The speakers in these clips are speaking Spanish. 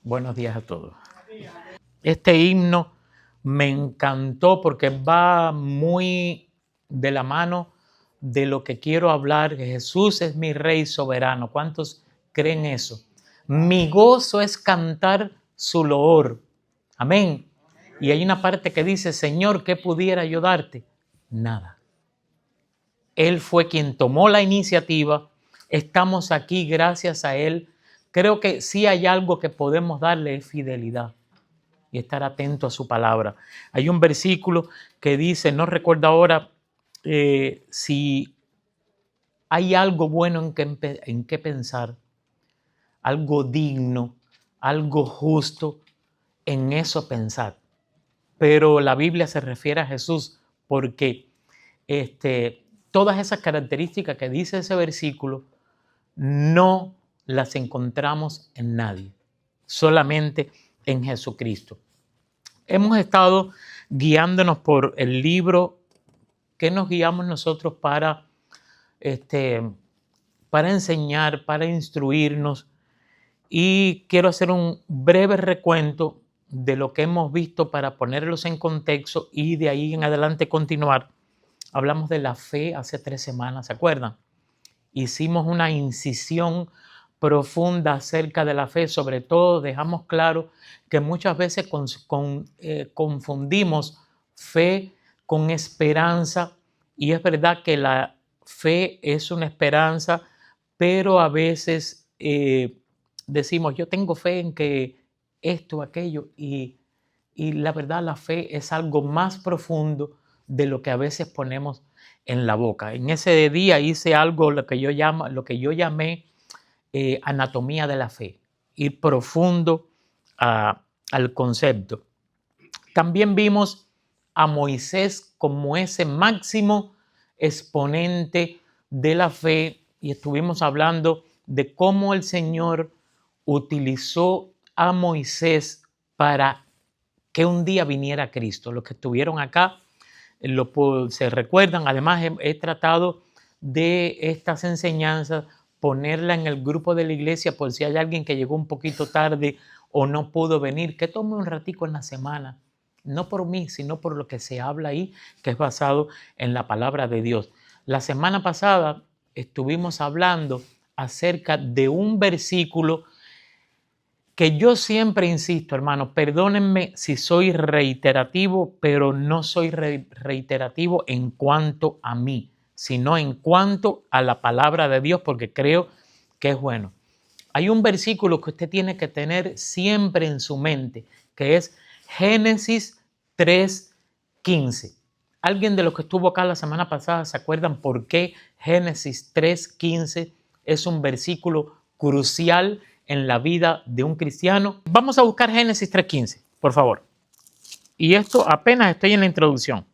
Buenos días a todos. Este himno me encantó porque va muy de la mano de lo que quiero hablar. Jesús es mi Rey soberano. ¿Cuántos creen eso? Mi gozo es cantar su loor. Amén. Y hay una parte que dice, Señor, ¿qué pudiera yo darte? Nada. Él fue quien tomó la iniciativa. Estamos aquí gracias a Él. Creo que sí hay algo que podemos darle es fidelidad y estar atento a su palabra. Hay un versículo que dice, no recuerdo ahora si hay algo bueno en qué pensar, algo digno, algo justo, en eso pensar. Pero la Biblia se refiere a Jesús porque todas esas características que dice ese versículo no las encontramos en nadie, solamente en Jesucristo. Hemos estado guiándonos por el libro que nos guiamos nosotros para enseñar, para instruirnos, y quiero hacer un breve recuento de lo que hemos visto para ponerlos en contexto y de ahí en adelante continuar. Hablamos de la fe hace 3 semanas, ¿se acuerdan? Hicimos una incisión profunda acerca de la fe, sobre todo dejamos claro que muchas veces confundimos fe con esperanza, y es verdad que la fe es una esperanza, pero a veces decimos yo tengo fe en que esto, aquello, y la verdad la fe es algo más profundo de lo que a veces ponemos en la boca. En ese día hice algo lo que yo llamé anatomía de la fe, ir profundo al concepto. También vimos a Moisés como ese máximo exponente de la fe y estuvimos hablando de cómo el Señor utilizó a Moisés para que un día viniera Cristo. Los que estuvieron acá se recuerdan. Además he tratado de estas enseñanzas ponerla en el grupo de la iglesia por si hay alguien que llegó un poquito tarde o no pudo venir, que tome un ratico en la semana, no por mí, sino por lo que se habla ahí, que es basado en la palabra de Dios. La semana pasada estuvimos hablando acerca de un versículo que yo siempre insisto, hermano, perdónenme si soy reiterativo, pero no soy reiterativo en cuanto a mí, sino en cuanto a la palabra de Dios, porque creo que es bueno. Hay un versículo que usted tiene que tener siempre en su mente, que es Génesis 3:15. ¿Alguien de los que estuvo acá la semana pasada se acuerdan por qué Génesis 3:15 es un versículo crucial en la vida de un cristiano? Vamos a buscar Génesis 3:15, por favor. Y esto apenas estoy en la introducción.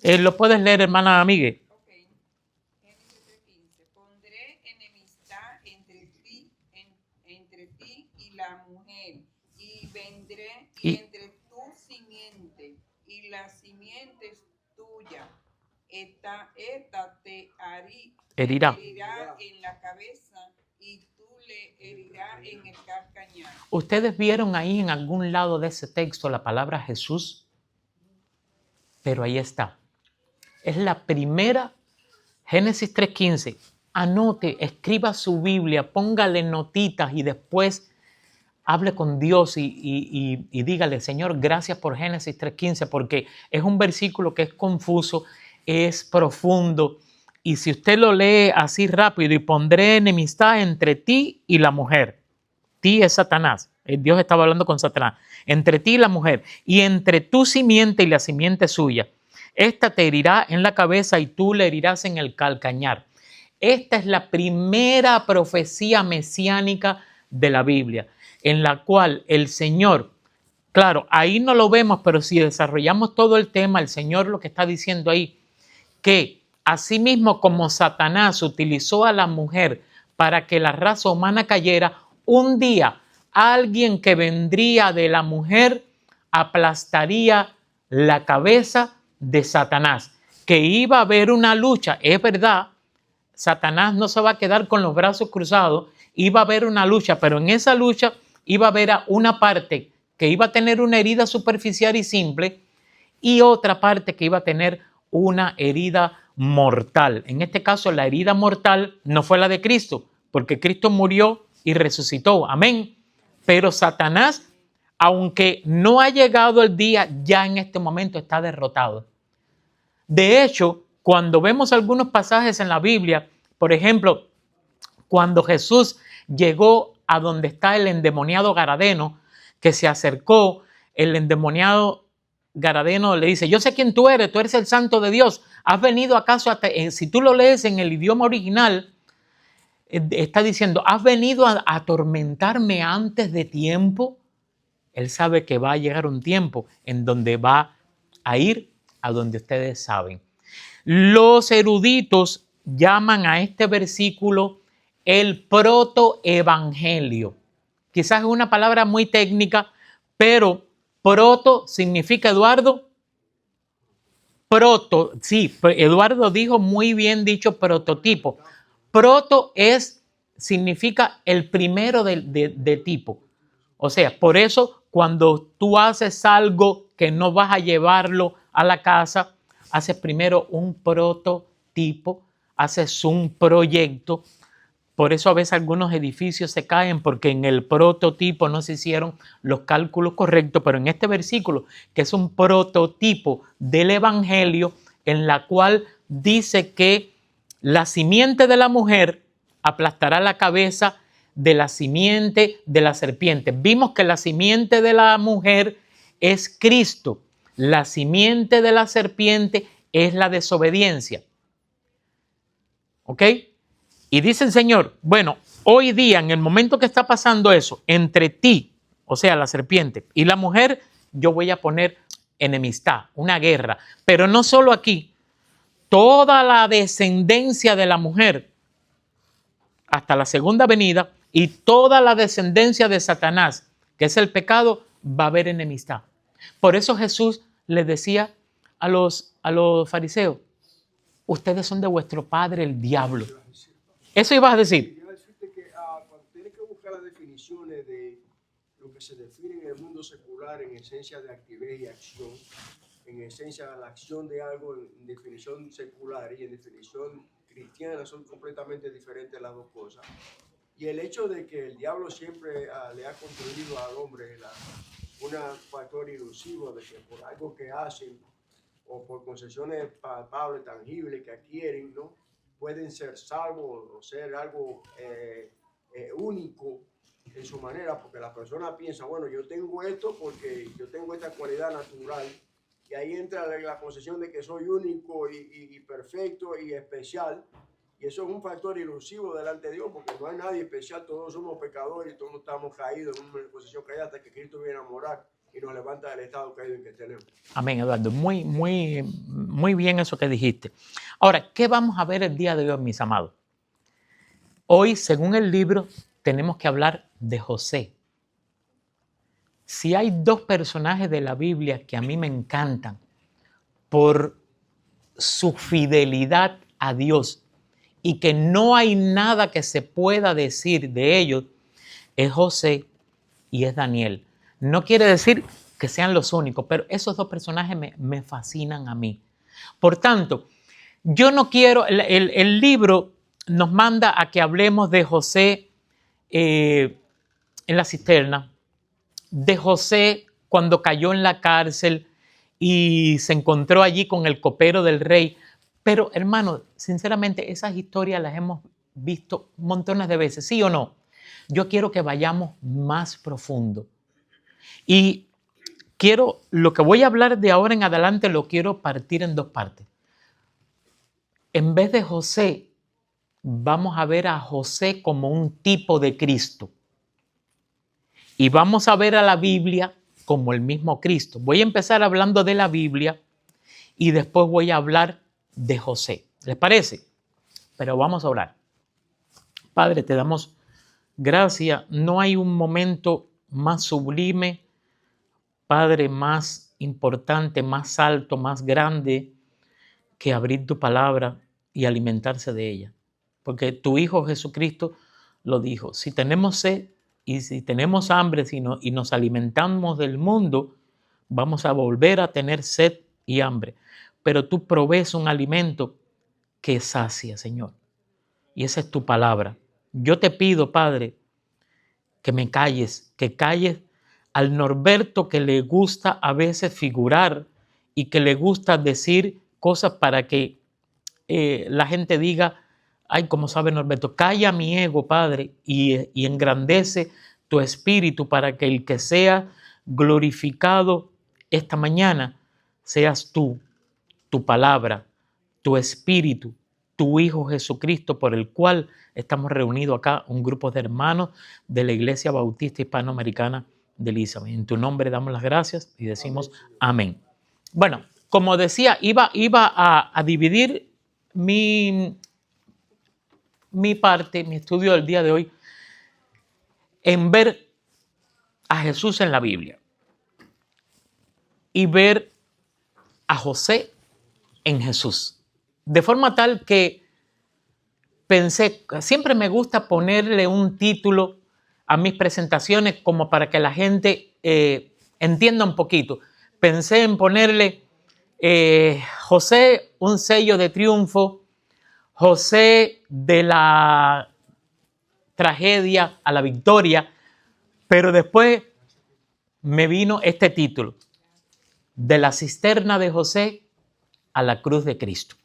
¿Lo puedes leer, hermana Migue? Ok. Génesis 3:15. Pondré enemistad entre ti y la mujer, y vendré entre tu simiente y la simiente tuya. Esta te herirá en la cabeza y tú le herirás en el calcañar. ¿Ustedes vieron ahí en algún lado de ese texto la palabra Jesús? Pero ahí está. Es la primera, Génesis 3:15. Anote, escriba su Biblia, póngale notitas y después hable con Dios y dígale, Señor, gracias por Génesis 3:15, porque es un versículo que es confuso, es profundo. Y si usted lo lee así rápido, y pondré enemistad entre ti y la mujer. Ti es Satanás. Dios estaba hablando con Satanás. Entre ti y la mujer, y entre tu simiente y la simiente suya. Esta te herirá en la cabeza y tú le herirás en el calcañar. Esta es la primera profecía mesiánica de la Biblia, en la cual el Señor, claro, ahí no lo vemos, pero si desarrollamos todo el tema, el Señor lo que está diciendo ahí, que asimismo como Satanás utilizó a la mujer para que la raza humana cayera, un día alguien que vendría de la mujer aplastaría la cabeza de Satanás, que iba a haber una lucha. Es verdad, Satanás no se va a quedar con los brazos cruzados, iba a haber una lucha, pero en esa lucha iba a haber una parte que iba a tener una herida superficial y simple y otra parte que iba a tener una herida mortal. En este caso, la herida mortal no fue la de Cristo, porque Cristo murió y resucitó. Amén. Pero Satanás, aunque no ha llegado el día, ya en este momento está derrotado. De hecho, cuando vemos algunos pasajes en la Biblia, por ejemplo, cuando Jesús llegó a donde está el endemoniado Garadeno, que se acercó, el endemoniado Garadeno le dice, yo sé quién tú eres el santo de Dios, ¿has venido acaso a si tú lo lees en el idioma original, está diciendo, ¿has venido a atormentarme antes de tiempo? Él sabe que va a llegar un tiempo en donde va a ir a donde ustedes saben. Los eruditos llaman a este versículo el protoevangelio. Quizás es una palabra muy técnica, pero proto significa, Eduardo, proto, sí, Eduardo dijo muy bien dicho prototipo. Proto significa el primero de tipo. O sea, por eso cuando tú haces algo que no vas a llevarlo a la casa, haces primero un prototipo, haces un proyecto. Por eso a veces algunos edificios se caen porque en el prototipo no se hicieron los cálculos correctos, pero en este versículo, que es un prototipo del evangelio, en la cual dice que la simiente de la mujer aplastará la cabeza de la simiente de la serpiente. Vimos que la simiente de la mujer es Cristo. La simiente de la serpiente es la desobediencia. ¿Ok? Y dice el Señor, bueno, hoy día, en el momento que está pasando eso, entre ti, o sea, la serpiente, y la mujer, yo voy a poner enemistad, una guerra. Pero no solo aquí, toda la descendencia de la mujer hasta la segunda venida y toda la descendencia de Satanás, que es el pecado, va a haber enemistad. Por eso Jesús les decía a los fariseos, ustedes son de vuestro padre el diablo. Eso ibas a decir. Yo decirte que cuando tienes que buscar las definiciones de lo que se define en el mundo secular en esencia de actividad y acción, en esencia la acción de algo en definición secular y en definición cristiana son completamente diferentes las dos cosas. Y el hecho de que el diablo siempre le ha construido al hombre un factor ilusivo de que por algo que hacen o por concesiones palpables, tangibles que adquieren, ¿no? Pueden ser salvos o ser algo único en su manera, porque la persona piensa, bueno, yo tengo esto porque yo tengo esta cualidad natural, y ahí entra la concepción de que soy único y perfecto y especial, y eso es un factor ilusivo delante de Dios, porque no hay nadie especial, todos somos pecadores y todos estamos caídos en una posición caída hasta que Cristo viene a morar y nos levanta del estado caído en que tenemos. Amén, Eduardo. Muy bien eso que dijiste. Ahora, ¿qué vamos a ver el día de hoy, mis amados? Hoy, según el libro, tenemos que hablar de José. Si hay dos personajes de la Biblia que a mí me encantan por su fidelidad a Dios y que no hay nada que se pueda decir de ellos, es José y es Daniel. No quiere decir que sean los únicos, pero esos dos personajes me fascinan a mí. Por tanto, yo no quiero, el libro nos manda a que hablemos de José en la cisterna, de José cuando cayó en la cárcel y se encontró allí con el copero del rey. Pero, hermano, sinceramente, esas historias las hemos visto montones de veces, ¿sí o no? Yo quiero que vayamos más profundo. Y lo que voy a hablar de ahora en adelante lo quiero partir en dos partes. En vez de José, vamos a ver a José como un tipo de Cristo. Y vamos a ver a la Biblia como el mismo Cristo. Voy a empezar hablando de la Biblia y después voy a hablar de José. ¿Les parece? Pero vamos a orar. Padre, te damos gracias. No hay un momento más sublime, Padre, más importante, más alto, más grande que abrir tu palabra y alimentarse de ella. Porque tu Hijo Jesucristo lo dijo. Si tenemos sed, Y si tenemos hambre y nos alimentamos del mundo, vamos a volver a tener sed y hambre. Pero tú provees un alimento que sacia, Señor. Y esa es tu palabra. Yo te pido, Padre, que me calles, que calles al Norberto que le gusta a veces figurar y que le gusta decir cosas para que la gente diga, ay, como sabe Norberto, calla mi ego, Padre, y engrandece tu espíritu para que el que sea glorificado esta mañana seas tú, tu palabra, tu espíritu, tu Hijo Jesucristo, por el cual estamos reunidos acá, un grupo de hermanos de la Iglesia Bautista Hispanoamericana de Elizabeth. En tu nombre damos las gracias y decimos amén. Bueno, como decía, iba a dividir mi parte, mi estudio del día de hoy, en ver a Jesús en la Biblia y ver a José en Jesús. De forma tal que pensé, siempre me gusta ponerle un título a mis presentaciones como para que la gente entienda un poquito. Pensé en ponerle José, un sello de triunfo, José de la tragedia a la victoria, pero después me vino este título, de la cisterna de José a la cruz de Cristo.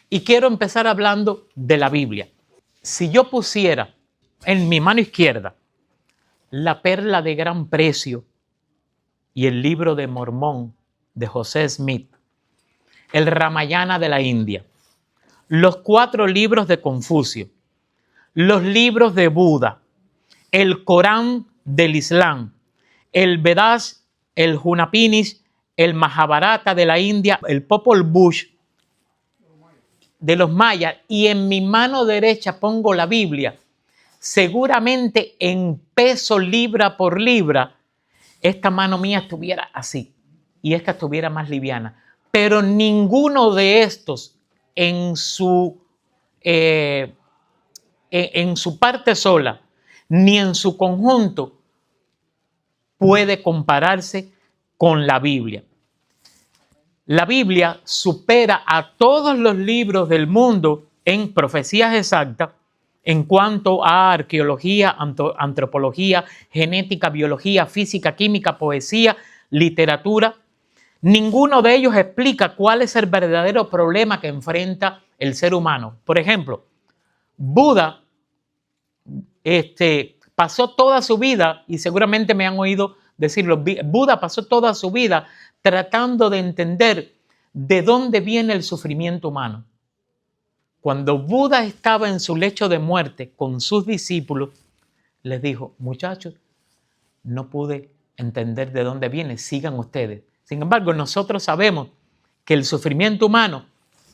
Y quiero empezar hablando de la Biblia. Si yo pusiera en mi mano izquierda la perla de gran precio y el libro de Mormón de José Smith, el Ramayana de la India, los 4 libros de Confucio, los libros de Buda, el Corán del Islam, el Vedas, el Hunapinis, el Mahabharata de la India, el Popol Vuh de los mayas, y en mi mano derecha pongo la Biblia, seguramente en peso libra por libra, esta mano mía estuviera así y esta estuviera más liviana. Pero ninguno de estos en su parte sola, ni en su conjunto, puede compararse con la Biblia. La Biblia supera a todos los libros del mundo en profecías exactas en cuanto a arqueología, antropología, genética, biología, física, química, poesía, literatura. Ninguno de ellos explica cuál es el verdadero problema que enfrenta el ser humano. Por ejemplo, Buda pasó toda su vida, y seguramente me han oído decirlo, Buda pasó toda su vida tratando de entender de dónde viene el sufrimiento humano. Cuando Buda estaba en su lecho de muerte con sus discípulos, les dijo, muchachos, no pude entender de dónde viene, sigan ustedes. Sin embargo, nosotros sabemos que el sufrimiento humano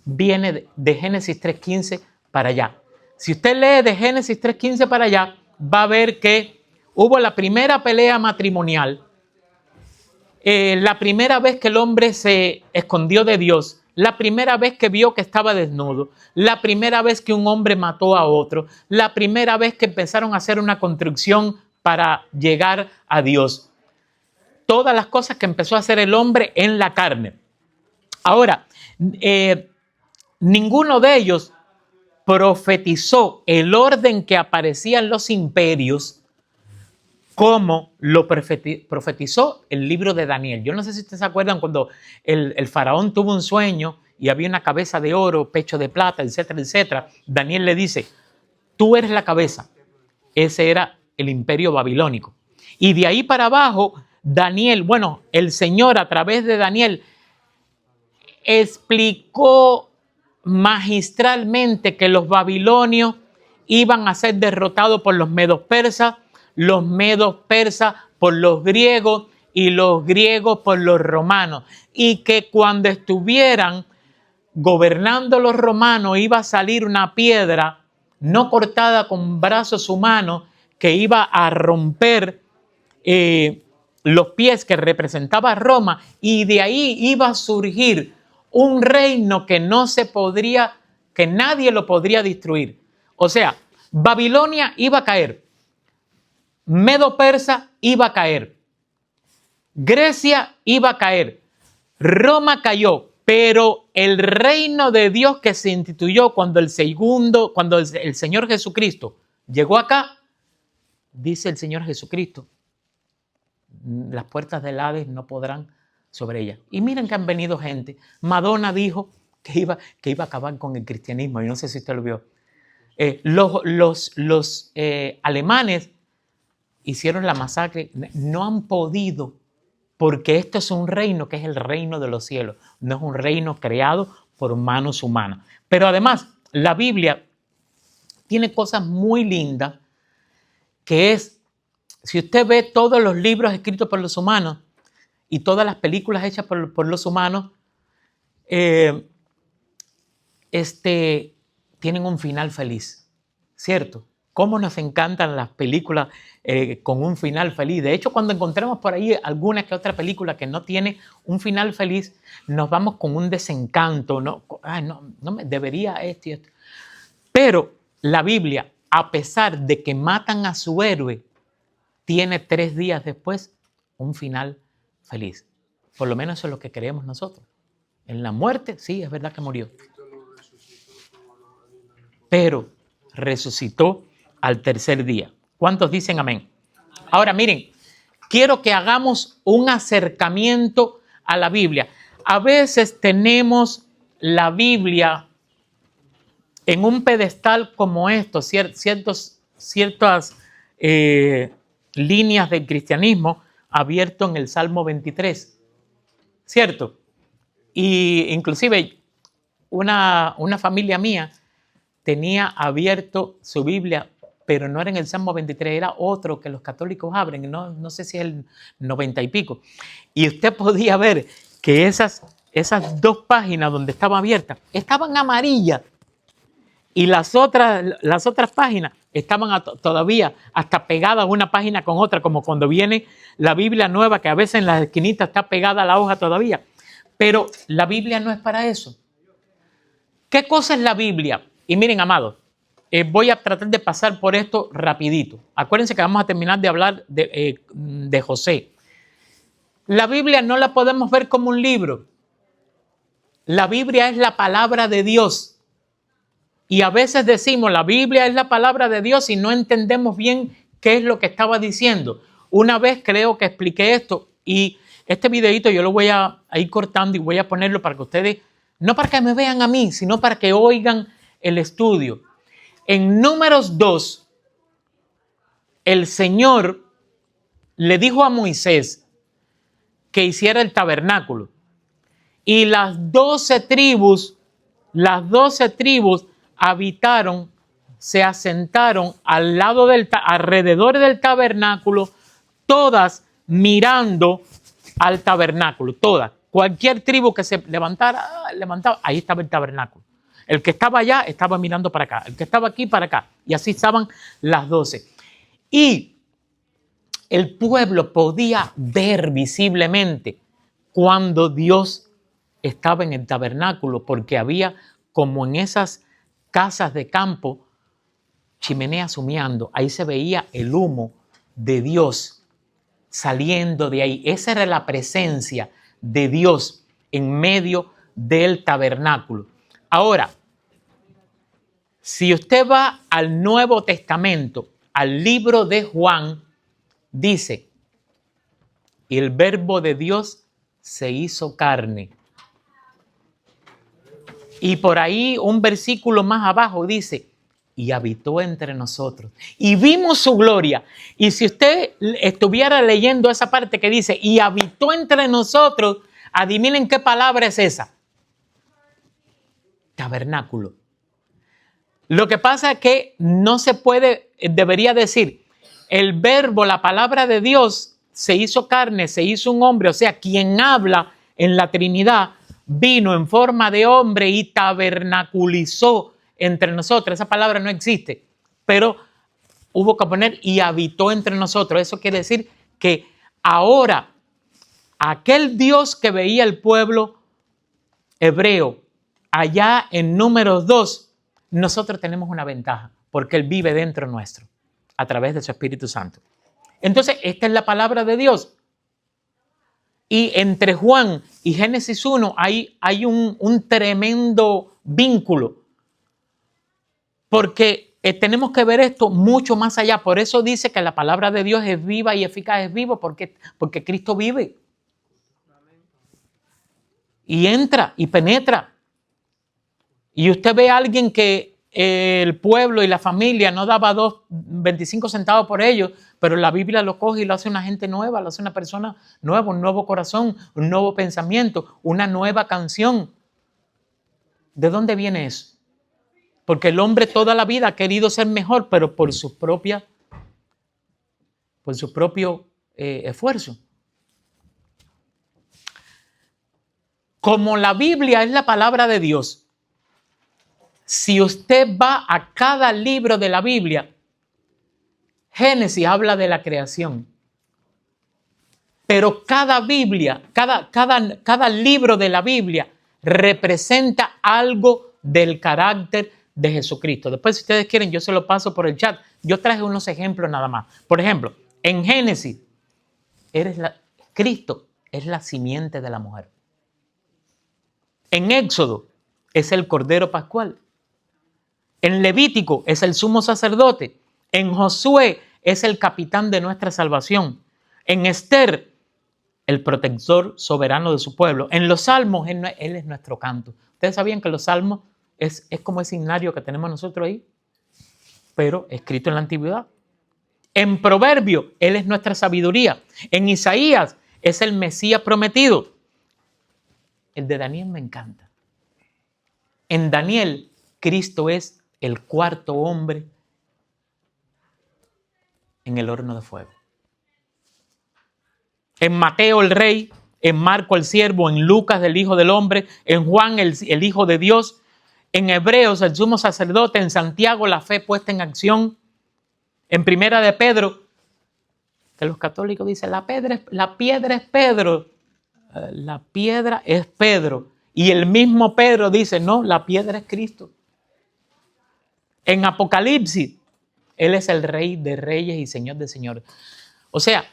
viene de Génesis 3.15 para allá. Si usted lee de Génesis 3.15 para allá, va a ver que hubo la primera pelea matrimonial, la primera vez que el hombre se escondió de Dios, la primera vez que vio que estaba desnudo, la primera vez que un hombre mató a otro, la primera vez que empezaron a hacer una construcción para llegar a Dios. Todas las cosas que empezó a hacer el hombre en la carne. Ahora, ninguno de ellos profetizó el orden que aparecían los imperios como lo profetizó el libro de Daniel. Yo no sé si ustedes se acuerdan cuando el faraón tuvo un sueño y había una cabeza de oro, pecho de plata, etcétera, etcétera. Daniel le dice, tú eres la cabeza. Ese era el imperio babilónico. Y de ahí para abajo, Daniel, el Señor a través de Daniel explicó magistralmente que los babilonios iban a ser derrotados por los medos persas por los griegos y los griegos por los romanos, y que cuando estuvieran gobernando los romanos iba a salir una piedra no cortada con brazos humanos que iba a romper los pies que representaba Roma, y de ahí iba a surgir un reino que que nadie lo podría destruir. O sea, Babilonia iba a caer, Medo-Persa iba a caer. Grecia iba a caer. Roma cayó. Pero el reino de Dios que se instituyó cuando el Señor Jesucristo llegó acá, dice el Señor Jesucristo, las puertas del Hades no podrán sobre ella. Y miren que han venido gente. Madonna dijo que iba a acabar con el cristianismo. Yo no sé si usted lo vio. Los alemanes hicieron la masacre. No han podido, porque esto es un reino que es el reino de los cielos. No es un reino creado por manos humanas. Pero además, la Biblia tiene cosas muy lindas, que es, si usted ve todos los libros escritos por los humanos y todas las películas hechas por los humanos, tienen un final feliz, ¿cierto? ¿Cómo nos encantan las películas con un final feliz? De hecho, cuando encontramos por ahí alguna que otra película que no tiene un final feliz, nos vamos con un desencanto, ¿no? Ay, no me debería esto y esto. Pero la Biblia, a pesar de que matan a su héroe, tiene 3 días después un final feliz. Por lo menos eso es lo que creemos nosotros. En la muerte, sí, es verdad que murió. Pero resucitó al 3er día. ¿Cuántos dicen amén? Ahora miren, quiero que hagamos un acercamiento a la Biblia. A veces tenemos la Biblia en un pedestal como esto, ciertas líneas del cristianismo abierto en el Salmo 23, ¿cierto? Y inclusive una familia mía tenía abierto su Biblia, pero no era en el Salmo 23, era otro que los católicos abren, no sé si es el 90 y pico. Y usted podía ver que esas 2 páginas donde estaba abierta estaban amarillas y las otras páginas estaban todavía hasta pegadas una página con otra, como cuando viene la Biblia nueva, que a veces en las esquinitas está pegada a la hoja todavía. Pero la Biblia no es para eso. ¿Qué cosa es la Biblia? Y miren, amados, voy a tratar de pasar por esto rapidito. Acuérdense que vamos a terminar de hablar de José. La Biblia no la podemos ver como un libro. La Biblia es la palabra de Dios. Y a veces decimos, la Biblia es la palabra de Dios y no entendemos bien qué es lo que estaba diciendo. Una vez creo que expliqué esto y este videito yo lo voy a ir cortando y voy a ponerlo para que ustedes, no para que me vean a mí, sino para que oigan el estudio. En Números 2, el Señor le dijo a Moisés que hiciera el tabernáculo. Y las 12 tribus habitaron, se asentaron alrededor del tabernáculo, todas mirando al tabernáculo, todas. Cualquier tribu que se levantaba, ahí estaba el tabernáculo. El que estaba allá estaba mirando para acá, el que estaba aquí para acá. Y así estaban las 12. Y el pueblo podía ver visiblemente cuando Dios estaba en el tabernáculo, porque había, como en esas casas de campo, chimeneas humeando. Ahí se veía el humo de Dios saliendo de ahí. Esa era la presencia de Dios en medio del tabernáculo. Ahora, si usted va al Nuevo Testamento, al libro de Juan, dice, y el verbo de Dios se hizo carne. Y por ahí un versículo más abajo dice, y habitó entre nosotros. Y vimos su gloria. Y si usted estuviera leyendo esa parte que dice, y habitó entre nosotros, adivinen qué palabra es esa. Tabernáculo. Lo que pasa es que no se puede, debería decir, el verbo, la palabra de Dios, se hizo carne, se hizo un hombre. O sea, quien habla en la Trinidad vino en forma de hombre y tabernaculizó entre nosotros. Esa palabra no existe, pero hubo que poner y habitó entre nosotros. Eso quiere decir que ahora aquel Dios que veía el pueblo hebreo allá en Números 2, nosotros tenemos una ventaja porque Él vive dentro nuestro a través de su Espíritu Santo. Entonces, esta es la palabra de Dios. Y entre Juan y Génesis 1 hay un tremendo vínculo. Porque tenemos que ver esto mucho más allá. Por eso dice que la palabra de Dios es viva y eficaz. Es vivo porque Cristo vive. Y entra y penetra. Y usted ve a alguien que el pueblo y la familia no daba 25 centavos por ellos, pero la Biblia lo coge y lo hace una gente nueva, lo hace una persona nueva, un nuevo corazón, un nuevo pensamiento, una nueva canción. ¿De dónde viene eso? Porque el hombre toda la vida ha querido ser mejor, pero por su propio esfuerzo. Como la Biblia es la palabra de Dios, si usted va a cada libro de la Biblia, Génesis habla de la creación. Pero cada Biblia, cada libro de la Biblia representa algo del carácter de Jesucristo. Después, si ustedes quieren, yo se lo paso por el chat. Yo traje unos ejemplos nada más. Por ejemplo, en Génesis, Cristo es la simiente de la mujer. En Éxodo es el Cordero Pascual. En Levítico es el sumo sacerdote. En Josué es el capitán de nuestra salvación. En Esther, el protector soberano de su pueblo. En los salmos, Él es nuestro canto. ¿Ustedes sabían que los salmos es como ese himnario que tenemos nosotros ahí? Pero escrito en la antigüedad. En Proverbio, Él es nuestra sabiduría. En Isaías, es el Mesías prometido. El de Daniel me encanta. En Daniel, Cristo es el cuarto hombre en el horno de fuego. En Mateo el rey, en Marco el siervo, en Lucas el hijo del hombre, en Juan el hijo de Dios, en Hebreos el sumo sacerdote, en Santiago la fe puesta en acción, en Primera de Pedro, que los católicos dicen la piedra es Pedro, la piedra es Pedro, y el mismo Pedro dice no, la piedra es Cristo. En Apocalipsis, Él es el Rey de reyes y Señor de señores. O sea,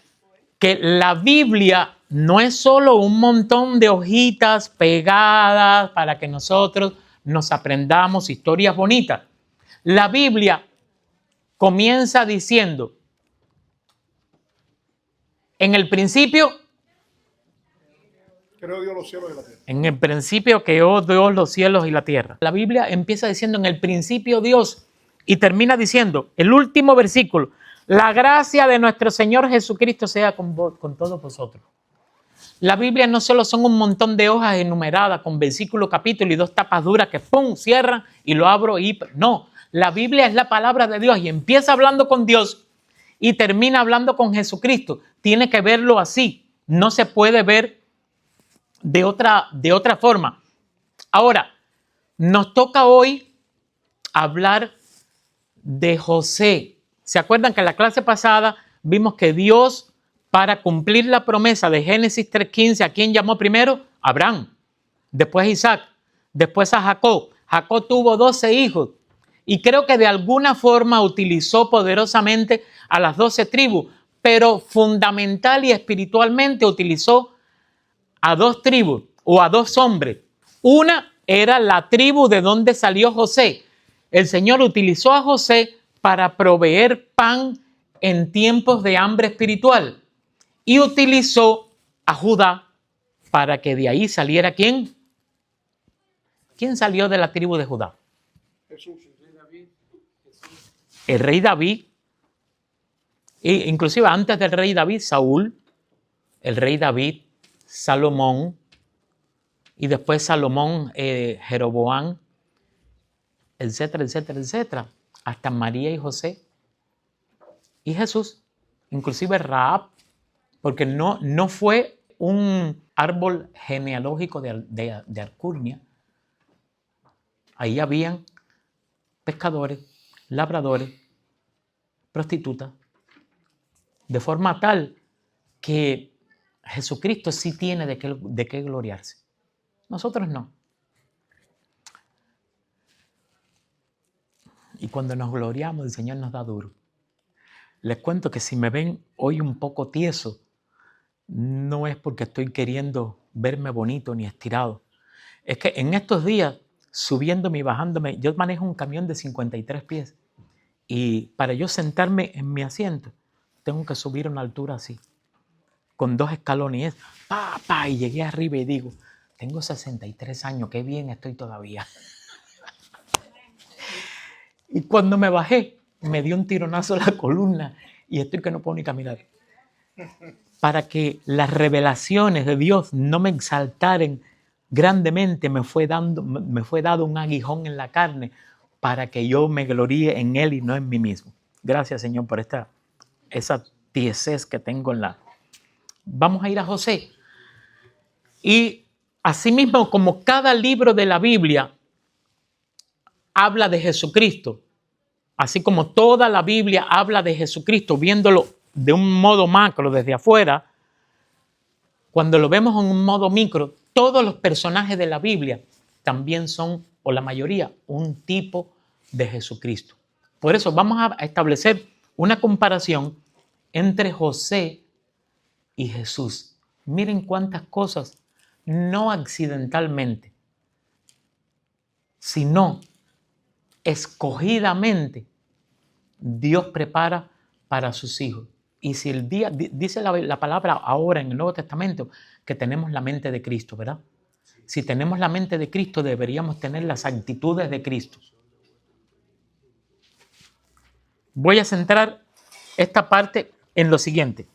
que la Biblia no es solo un montón de hojitas pegadas para que nosotros nos aprendamos historias bonitas. La Biblia comienza diciendo, en el principio, creó Dios los cielos y la tierra. En el principio creó Dios los cielos y la tierra. La Biblia empieza diciendo en el principio Dios y termina diciendo, el último versículo, la gracia de nuestro Señor Jesucristo sea con todos vosotros. La Biblia no solo son un montón de hojas enumeradas con versículo, capítulo y 2 tapas duras que ¡pum! Cierran y lo abro y no. La Biblia es la palabra de Dios y empieza hablando con Dios y termina hablando con Jesucristo. Tiene que verlo así. No se puede ver de otra forma. Ahora, nos toca hoy hablar de José. ¿Se acuerdan que en la clase pasada vimos que Dios, para cumplir la promesa de Génesis 3:15, ¿a quién llamó primero? Abraham, después Isaac, después a Jacob. Jacob tuvo 12 hijos y creo que de alguna forma utilizó poderosamente a las 12 tribus, pero fundamental y espiritualmente utilizó a 2 tribus o a 2 hombres. Una era la tribu de donde salió José. El Señor utilizó a José para proveer pan en tiempos de hambre espiritual y utilizó a Judá para que de ahí saliera ¿quién? ¿Quién salió de la tribu de Judá? Jesús. El rey David. E inclusive antes del rey David, Saúl, el rey David, Salomón, y después Salomón, Jeroboam, etcétera, etcétera, etcétera, hasta María y José y Jesús, inclusive Rahab, porque no fue un árbol genealógico de alcurnia. Ahí habían pescadores, labradores, prostitutas, de forma tal que Jesucristo sí tiene de qué gloriarse. Nosotros no. Y cuando nos gloriamos, el Señor nos da duro. Les cuento que si me ven hoy un poco tieso, no es porque estoy queriendo verme bonito ni estirado. Es que en estos días, subiéndome y bajándome, yo manejo un camión de 53 pies y para yo sentarme en mi asiento, tengo que subir a una altura así, con 2 escalones. Y llegué arriba y digo, tengo 63 años, qué bien estoy todavía. Y cuando me bajé, me dio un tironazo a la columna y estoy que no puedo ni caminar. Para que las revelaciones de Dios no me exaltaran grandemente, me fue dado un aguijón en la carne para que yo me gloríe en Él y no en mí mismo. Gracias, Señor, por esa tiesez que tengo en la... Vamos a ir a José. Y asimismo, como cada libro de la Biblia habla de Jesucristo, así como toda la Biblia habla de Jesucristo, viéndolo de un modo macro desde afuera, cuando lo vemos en un modo micro, todos los personajes de la Biblia también son, o la mayoría, un tipo de Jesucristo. Por eso vamos a establecer una comparación entre José y Jesús. Miren cuántas cosas, no accidentalmente, sino escogidamente, Dios prepara para sus hijos. Y si el día, dice la palabra ahora en el Nuevo Testamento, que tenemos la mente de Cristo, ¿verdad? Si tenemos la mente de Cristo, deberíamos tener las actitudes de Cristo. Voy a centrar esta parte en lo siguiente.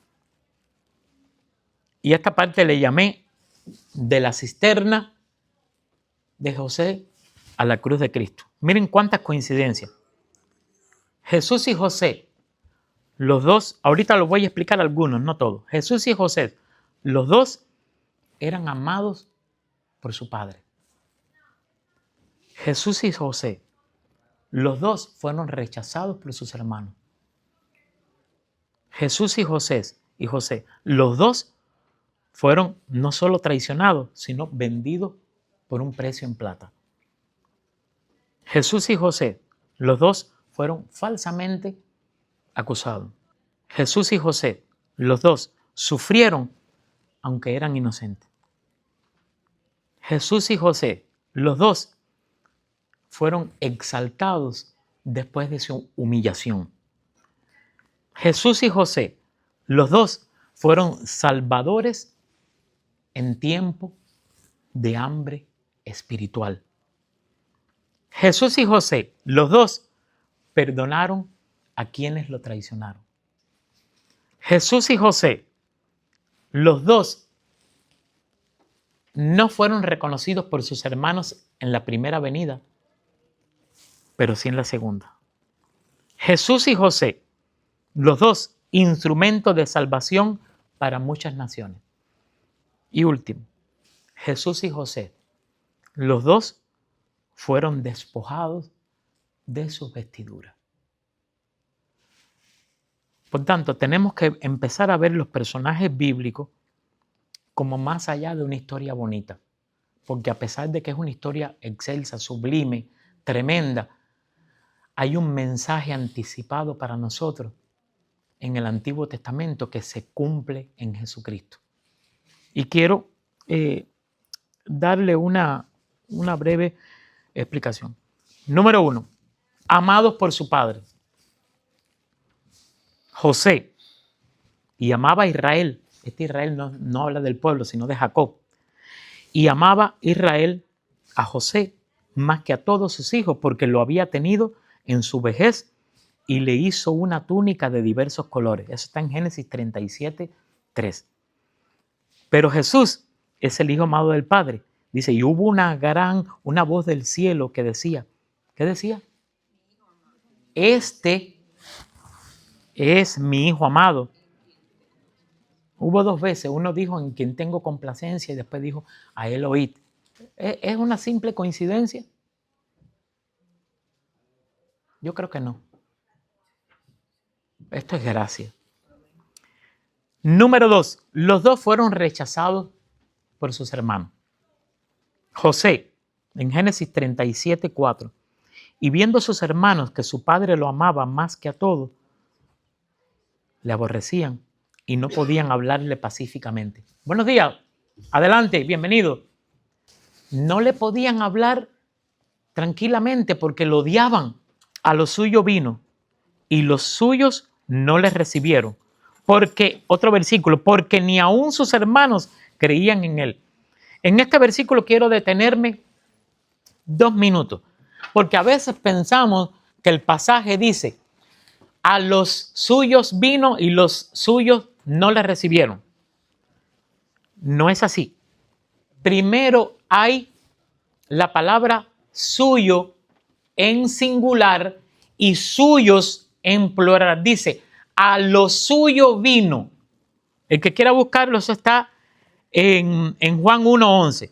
Y esta parte le llamé de la cisterna de José a la cruz de Cristo. Miren cuántas coincidencias. Jesús y José, los dos, ahorita los voy a explicar algunos, no todos. Jesús y José, los dos eran amados por su padre. Jesús y José, los dos fueron rechazados por sus hermanos. Jesús y José, los dos fueron no solo traicionados, sino vendidos por un precio en plata. Jesús y José, los dos fueron falsamente acusados. Jesús y José, los dos sufrieron aunque eran inocentes. Jesús y José, los dos fueron exaltados después de su humillación. Jesús y José, los dos fueron salvadores en tiempo de hambre espiritual. Jesús y José, los dos perdonaron a quienes lo traicionaron. Jesús y José, los dos no fueron reconocidos por sus hermanos en la primera venida, pero sí en la segunda. Jesús y José, los dos instrumentos de salvación para muchas naciones. Y último, Jesús y José, los dos fueron despojados de sus vestiduras. Por tanto, tenemos que empezar a ver los personajes bíblicos como más allá de una historia bonita. Porque a pesar de que es una historia excelsa, sublime, tremenda, hay un mensaje anticipado para nosotros en el Antiguo Testamento que se cumple en Jesucristo. Y quiero darle una breve explicación. Número 1, amados por su padre. José, y amaba a Israel. Este Israel no habla del pueblo, sino de Jacob. Y amaba Israel a José más que a todos sus hijos, porque lo había tenido en su vejez y le hizo una túnica de diversos colores. Eso está en Génesis 37:3. Pero Jesús es el Hijo amado del Padre. Dice, y hubo una voz del cielo que decía, ¿qué decía? Este es mi Hijo amado. Hubo 2 veces, uno dijo en quien tengo complacencia y después dijo a él oíd. ¿Es una simple coincidencia? Yo creo que no. Esto es gracia. Número 2, los dos fueron rechazados por sus hermanos. José, en Génesis 37:4, y viendo sus hermanos que su padre lo amaba más que a todo, le aborrecían y no podían hablarle pacíficamente. Buenos días, adelante, bienvenido. No le podían hablar tranquilamente porque lo odiaban. A lo suyo vino y los suyos no le recibieron. Porque, otro versículo, porque ni aun sus hermanos creían en él. En este versículo quiero detenerme 2 minutos, porque a veces pensamos que el pasaje dice, a los suyos vino y los suyos no le recibieron. No es así. Primero hay la palabra suyo en singular y suyos en plural. Dice, a lo suyo vino. El que quiera buscarlo, eso está en Juan 1:11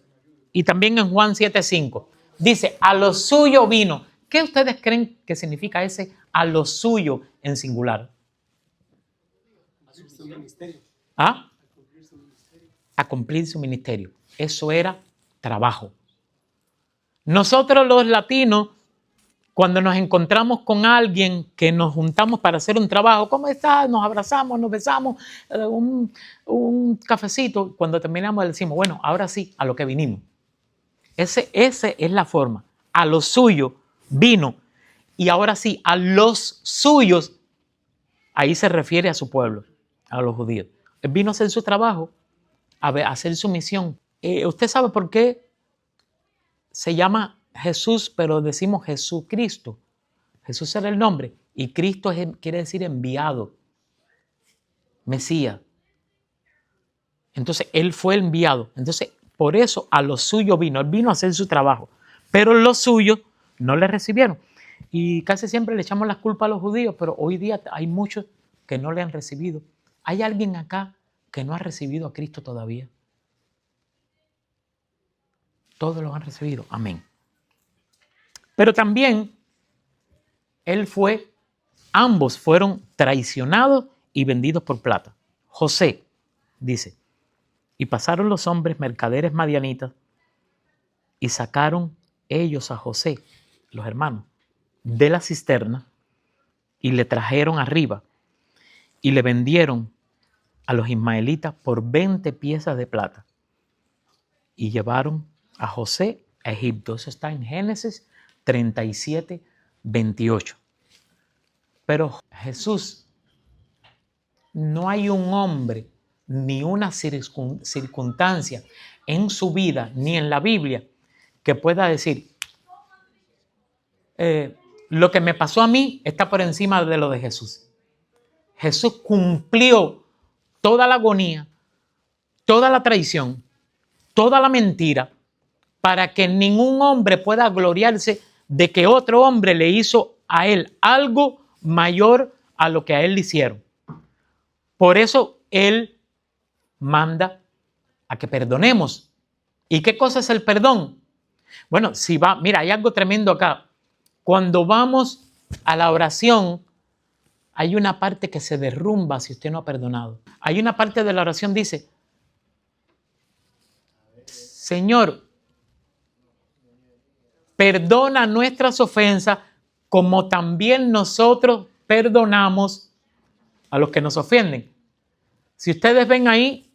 y también en Juan 7:5. Dice, a lo suyo vino. ¿Qué ustedes creen que significa ese a lo suyo en singular? ¿Ah? A cumplir su ministerio. Eso era trabajo. Nosotros los latinos, cuando nos encontramos con alguien que nos juntamos para hacer un trabajo, ¿cómo estás? Nos abrazamos, nos besamos, un cafecito. Cuando terminamos decimos, bueno, ahora sí, a lo que vinimos. Esa es la forma. A lo suyo vino. Y ahora sí, a los suyos, ahí se refiere a su pueblo, a los judíos. Él vino a hacer su trabajo, a hacer su misión. ¿Usted sabe por qué se llama Jesús, pero decimos Jesucristo? Jesús era el nombre y Cristo quiere decir enviado, Mesías. Entonces, Él fue el enviado. Entonces, por eso a lo suyo vino. Él vino a hacer su trabajo, pero los suyos no le recibieron. Y casi siempre le echamos las culpas a los judíos, pero hoy día hay muchos que no le han recibido. ¿Hay alguien acá que no ha recibido a Cristo todavía? Todos los han recibido. Amén. Pero también ambos fueron traicionados y vendidos por plata. José dice, y pasaron los hombres mercaderes madianitas y sacaron ellos a José, los hermanos, de la cisterna y le trajeron arriba y le vendieron a los ismaelitas por 20 piezas de plata y llevaron a José a Egipto. Eso está en Génesis 37, 28. Pero Jesús, no hay un hombre ni una circunstancia en su vida ni en la Biblia que pueda decir lo que me pasó a mí está por encima de lo de Jesús. Jesús cumplió toda la agonía, toda la traición, toda la mentira, para que ningún hombre pueda gloriarse de que otro hombre le hizo a él algo mayor a lo que a él le hicieron. Por eso él manda a que perdonemos. ¿Y qué cosa es el perdón? Bueno, mira, hay algo tremendo acá. Cuando vamos a la oración, hay una parte que se derrumba si usted no ha perdonado. Hay una parte de la oración que dice, Señor, perdona nuestras ofensas como también nosotros perdonamos a los que nos ofenden. Si ustedes ven ahí,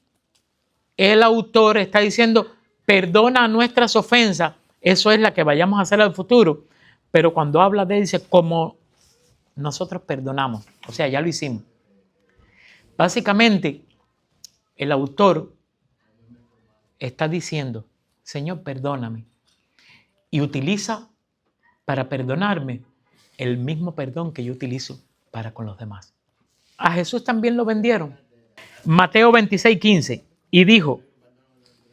el autor está diciendo, perdona nuestras ofensas. Eso es la que vayamos a hacer al futuro. Pero cuando habla de él, dice, como nosotros perdonamos. O sea, ya lo hicimos. Básicamente, el autor está diciendo, Señor, perdóname. Y utiliza para perdonarme el mismo perdón que yo utilizo para con los demás. A Jesús también lo vendieron. Mateo 26:15. Y dijo,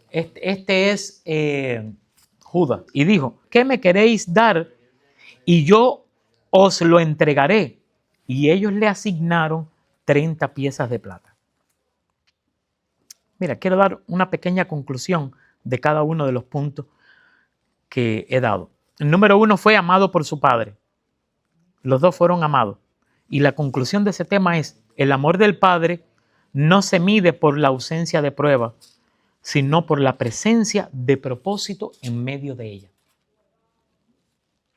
este es Judas. Y dijo, ¿qué me queréis dar? Y yo os lo entregaré. Y ellos le asignaron 30 piezas de plata. Mira, quiero dar una pequeña conclusión de cada uno de los puntos que he dado. El número 1 fue amado por su padre. Los dos fueron amados. Y la conclusión de ese tema es, el amor del padre no se mide por la ausencia de prueba, sino por la presencia de propósito en medio de ella.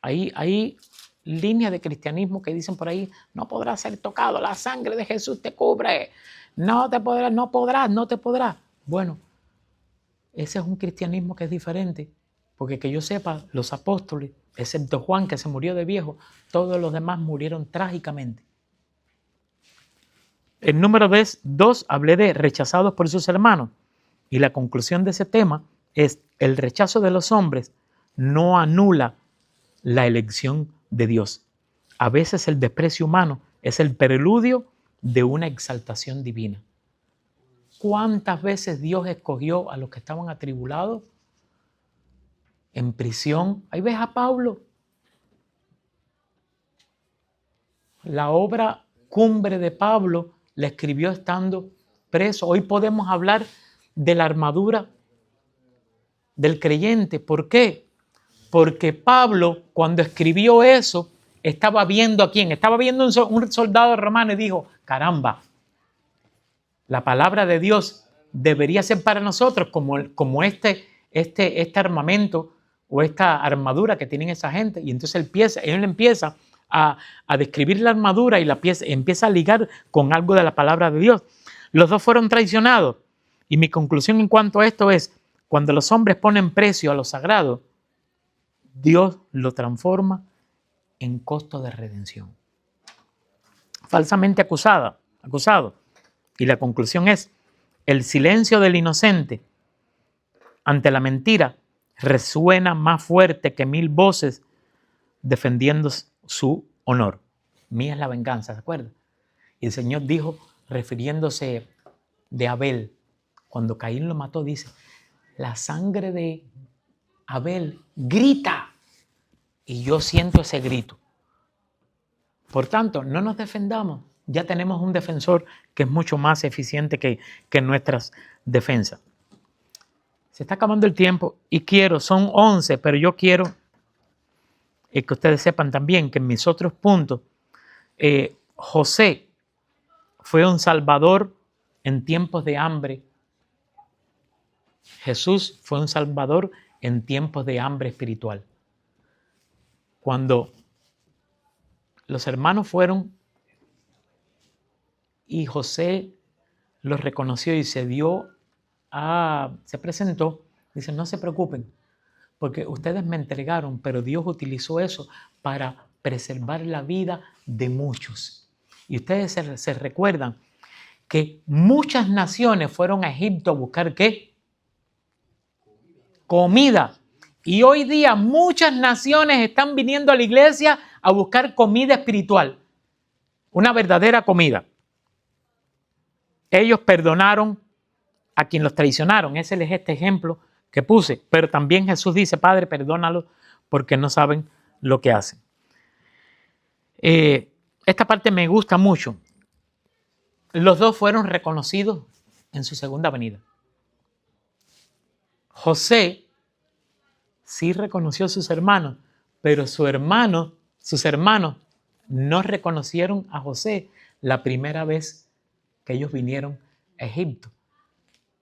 Ahí líneas de cristianismo que dicen por ahí, no podrás ser tocado, la sangre de Jesús te cubre, no te podrás. Bueno, ese es un cristianismo que es diferente, porque que yo sepa, los apóstoles, excepto Juan que se murió de viejo, todos los demás murieron trágicamente. El número 2, hablé de rechazados por sus hermanos, y la conclusión de ese tema es: el rechazo de los hombres no anula la elección de Dios. A veces el desprecio humano es el preludio de una exaltación divina. ¿Cuántas veces Dios escogió a los que estaban atribulados en prisión? Ahí ves a Pablo. La obra cumbre de Pablo la escribió estando preso. Hoy podemos hablar de la armadura del creyente. ¿Por qué? Porque Pablo, cuando escribió eso, estaba viendo a quién. Estaba viendo un soldado romano y dijo: caramba, la palabra de Dios debería ser para nosotros como este armamento o esta armadura que tienen esa gente. Y entonces él empieza a describir la armadura y empieza a ligar con algo de la palabra de Dios. Los dos fueron traicionados. Y mi conclusión en cuanto a esto es: cuando los hombres ponen precio a lo sagrado, Dios lo transforma en costo de redención. Falsamente acusado. Y la conclusión es: el silencio del inocente ante la mentira resuena más fuerte que 1000 voces defendiendo su honor. Mía es la venganza, ¿se acuerdan? Y el Señor dijo, refiriéndose de Abel, cuando Caín lo mató, dice: la sangre de Abel grita, y yo siento ese grito. Por tanto, no nos defendamos. Ya tenemos un defensor que es mucho más eficiente que nuestras defensas. Se está acabando el tiempo y son 11, pero yo quiero que ustedes sepan también que en mis otros puntos, José fue un salvador en tiempos de hambre. Jesús fue un salvador en tiempos de hambre espiritual. Cuando los hermanos fueron y José los reconoció y se presentó, dice: no se preocupen, porque ustedes me entregaron, pero Dios utilizó eso para preservar la vida de muchos. Y ustedes se recuerdan que muchas naciones fueron a Egipto a buscar ¿qué? Comida. Y hoy día muchas naciones están viniendo a la iglesia a buscar comida espiritual, una verdadera comida. Ellos perdonaron a quien los traicionaron. Ese es este ejemplo que puse. Pero también Jesús dice: Padre, perdónalos porque no saben lo que hacen. Esta parte me gusta mucho. Los dos fueron reconocidos en su segunda venida. José sí reconoció a sus hermanos, pero sus hermanos no reconocieron a José la primera vez que ellos vinieron a Egipto.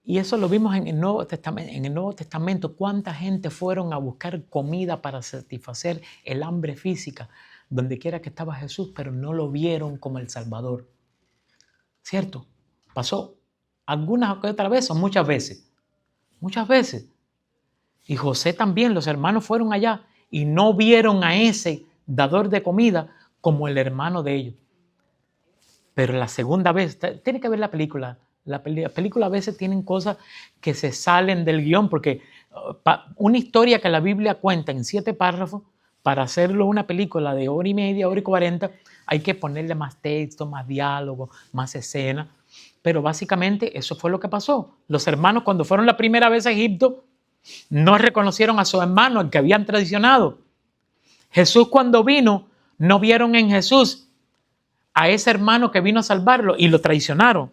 Y eso lo vimos en el Nuevo Testamento. ¿Cuánta gente fueron a buscar comida para satisfacer el hambre física donde quiera que estaba Jesús, pero no lo vieron como el Salvador? ¿Cierto? Pasó algunas otras veces o muchas veces. Muchas veces. Y José también, los hermanos fueron allá y no vieron a ese dador de comida como el hermano de ellos. Pero la segunda vez, tiene que ver la película. La película a veces tienen cosas que se salen del guión, porque una historia que la Biblia cuenta en 7 párrafos, para hacerlo una película de 1:30, 1:40, hay que ponerle más texto, más diálogo, más escena. Pero básicamente eso fue lo que pasó. Los hermanos, cuando fueron la primera vez a Egipto, no reconocieron a su hermano, al que habían traicionado. Jesús, cuando vino, no vieron en Jesús a ese hermano que vino a salvarlo y lo traicionaron.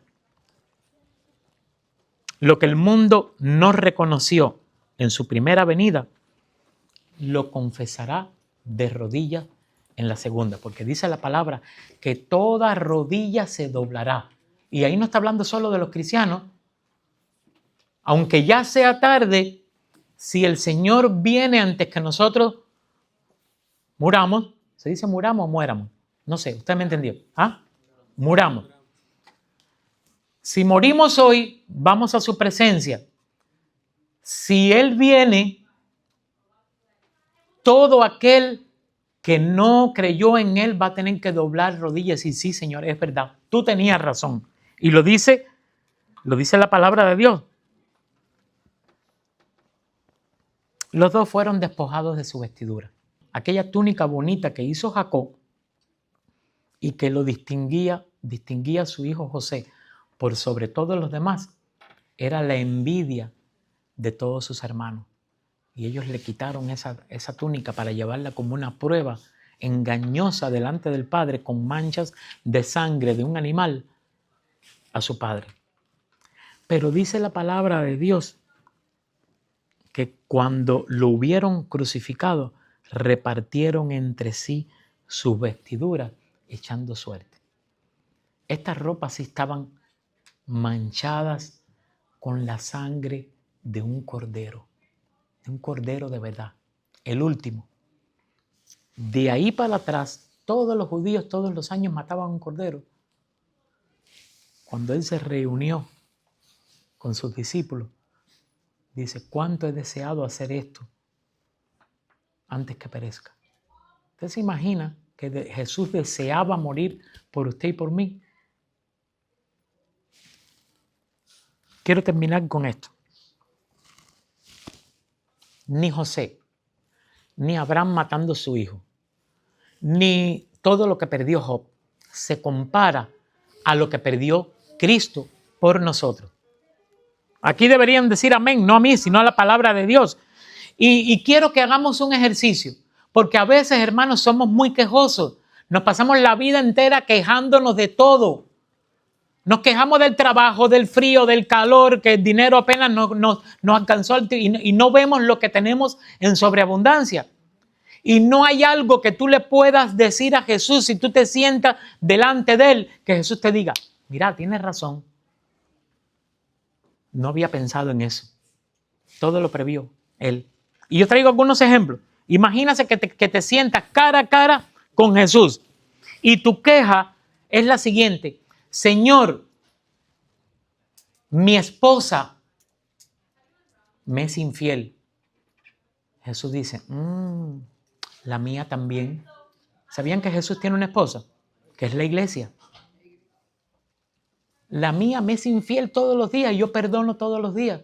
Lo que el mundo no reconoció en su primera venida, lo confesará de rodillas en la segunda, porque dice la palabra que toda rodilla se doblará. Y ahí no está hablando solo de los cristianos. Aunque ya sea tarde, si el Señor viene antes que nosotros muramos, ¿Se dice muramos o muéramos? No sé, usted me entendió. ¿Ah? Muramos. Si morimos hoy, vamos a su presencia. Si Él viene, todo aquel que no creyó en Él va a tener que doblar rodillas y sí, Señor, es verdad. Tú tenías razón. Y lo dice la palabra de Dios. Los dos fueron despojados de su vestidura. Aquella túnica bonita que hizo Jacob y que lo distinguía a su hijo José por sobre todos los demás, era la envidia de todos sus hermanos. Y ellos le quitaron esa túnica para llevarla como una prueba engañosa delante del padre con manchas de sangre de un animal a su padre. Pero dice la palabra de Dios que cuando lo hubieron crucificado, repartieron entre sí sus vestiduras, echando suerte. Estas ropas sí estaban manchadas con la sangre de un cordero de verdad, el último. De ahí para atrás, todos los judíos todos los años mataban un cordero. Cuando Él se reunió con sus discípulos, dice, ¿cuánto he deseado hacer esto antes que perezca? ¿Usted se imagina que Jesús deseaba morir por usted y por mí? Quiero terminar con esto. Ni José, ni Abraham matando a su hijo, ni todo lo que perdió Job se compara a lo que perdió Cristo por nosotros. Aquí deberían decir amén, no a mí, sino a la palabra de Dios. Y quiero que hagamos un ejercicio, porque a veces, hermanos, somos muy quejosos. Nos pasamos la vida entera quejándonos de todo. Nos quejamos del trabajo, del frío, del calor, que el dinero apenas nos alcanzó y no vemos lo que tenemos en sobreabundancia. Y no hay algo que tú le puedas decir a Jesús si tú te sientas delante de Él, que Jesús te diga, mira, tienes razón. No había pensado en eso. Todo lo previó Él. Y yo traigo algunos ejemplos. Imagínate que te sientas cara a cara con Jesús y tu queja es la siguiente. Señor, mi esposa me es infiel. Jesús dice, la mía también. ¿Sabían que Jesús tiene una esposa? Que es la iglesia. La mía me es infiel todos los días y yo perdono todos los días.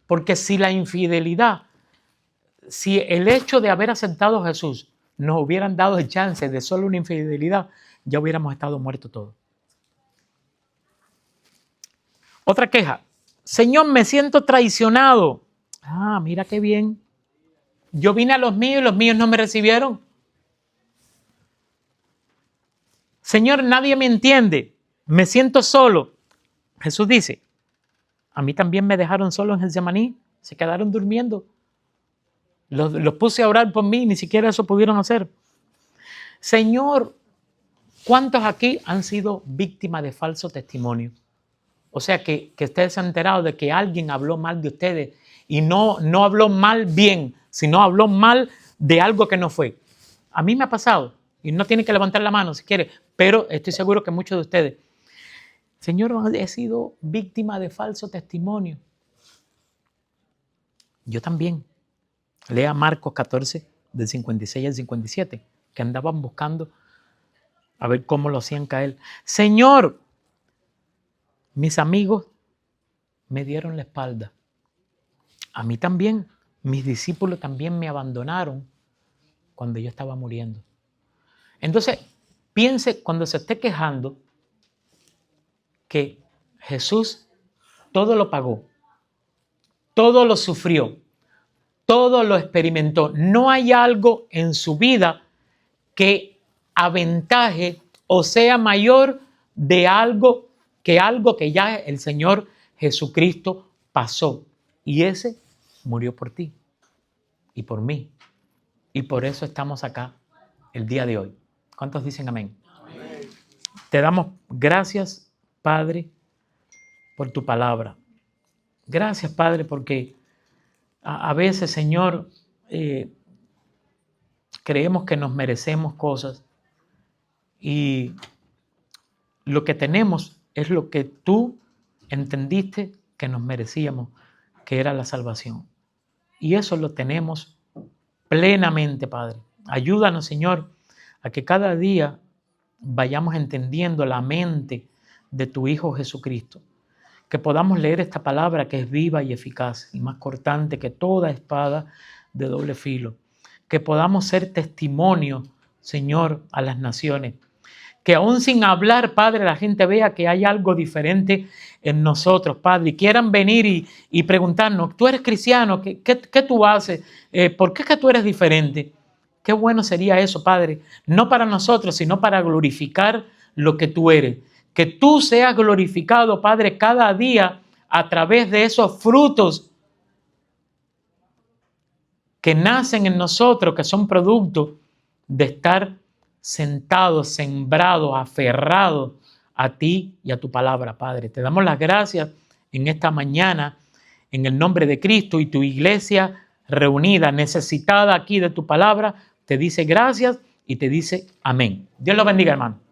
Porque si la infidelidad, si el hecho de haber aceptado a Jesús nos hubieran dado el chance de solo una infidelidad, ya hubiéramos estado muertos todos. Otra queja. Señor, me siento traicionado. Mira qué bien. Yo vine a los míos y los míos no me recibieron. Señor, nadie me entiende. Me siento solo. Jesús dice, a mí también me dejaron solo en Getsemaní. Se quedaron durmiendo. Los puse a orar por mí y ni siquiera eso pudieron hacer. Señor, ¿cuántos aquí han sido víctimas de falso testimonio? O sea, que ustedes se han enterado de que alguien habló mal de ustedes y no habló mal bien, sino habló mal de algo que no fue. A mí me ha pasado y no tiene que levantar la mano si quiere, pero estoy seguro que muchos de ustedes. Señor, he sido víctima de falso testimonio. Yo también. Lea Marcos 14, del 56 al 57, que andaban buscando a ver cómo lo hacían caer. Señor, mis amigos me dieron la espalda. A mí también. Mis discípulos también me abandonaron cuando yo estaba muriendo. Entonces, piense cuando se esté quejando que Jesús todo lo pagó, todo lo sufrió, todo lo experimentó. No hay algo en su vida que aventaje o sea mayor de algo que ya el Señor Jesucristo pasó. Y ese murió por ti y por mí. Y por eso estamos acá el día de hoy. ¿Cuántos dicen amén? Amén. Te damos gracias, Padre, por tu palabra. Gracias, Padre, porque a veces, Señor, creemos que nos merecemos cosas y lo que tenemos es lo que tú entendiste que nos merecíamos, que era la salvación. Y eso lo tenemos plenamente, Padre. Ayúdanos, Señor, a que cada día vayamos entendiendo la mente de tu Hijo Jesucristo. Que podamos leer esta palabra que es viva y eficaz y más cortante que toda espada de doble filo. Que podamos ser testimonio, Señor, a las naciones. Que aún sin hablar, Padre, la gente vea que hay algo diferente en nosotros, Padre, y quieran venir y preguntarnos, tú eres cristiano, ¿qué tú haces? ¿Por qué es que tú eres diferente? Qué bueno sería eso, Padre, no para nosotros, sino para glorificar lo que tú eres. Que tú seas glorificado, Padre, cada día a través de esos frutos que nacen en nosotros, que son producto de estar sentados, sembrados, aferrados a ti y a tu palabra, Padre. Te damos las gracias en esta mañana, en el nombre de Cristo, y tu iglesia reunida, necesitada aquí de tu palabra, te dice gracias y te dice amén. Dios los bendiga, hermano.